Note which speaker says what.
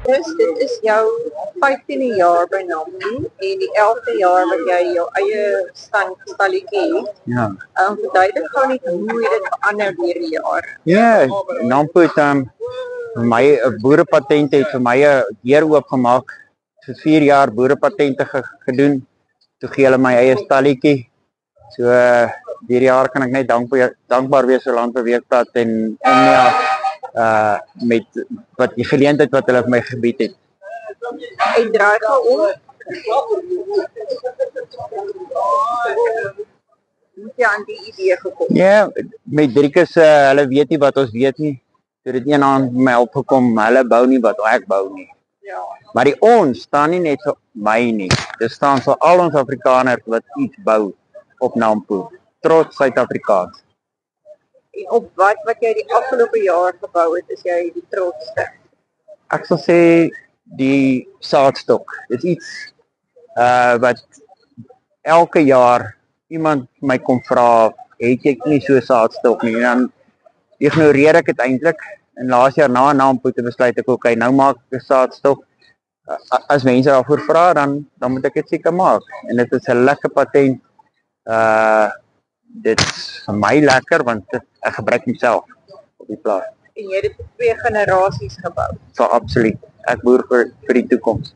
Speaker 1: Dit is jou 15de jaar by Nampo en die 11de jaar wat jy jou eie stalletjie het.
Speaker 2: Ja.
Speaker 1: Verduidelik gou net hoe het dit verander deur die jare?
Speaker 2: Ja, Nampo het vir my 'n boerepatent het vir my 'n deur oopgemaak. Vir 4 jaar boerepatente gedoen. Toe gee hulle my eie stalletjie. So deur die jaar kan ek net dankbaar wees vir Landbouweekblad en ja, met wat die geleentheid wat hulle vir my gebied het.
Speaker 1: En draai gou om. Moet jy aan die idee gekom?
Speaker 2: Ja, met Driekus, hulle weet nie wat ons weet nie. Toe dit een aan my opgekom, hulle bou nie wat ek bou nie.
Speaker 1: Ja.
Speaker 2: Maar die ons staan nie net vir my nie. Dit staan vir al ons Afrikaners wat iets bou op Nampo. Trots Suid-Afrikaans.
Speaker 1: En op wat jy die afgelope jaar gebou het, is jy die trotste?
Speaker 2: Ek sal sê die saadstok. Dit is iets wat elke jaar iemand my kom vra, het jy nie so saadstok nie? En dan ignoreer ek dit eintlik. En laas jaar na Nampo te besluit ek, okay, nou maak ek 'n saadstok. As mense daarvoor vra, dan moet ek dit seker maak. En dit is 'n lekker patent. Dit is vir my lekker want ek gebruik homself op die plaas.
Speaker 1: En jy het dit vir 2 generasies gebou.
Speaker 2: So absoluut. Ek boer vir die toekoms.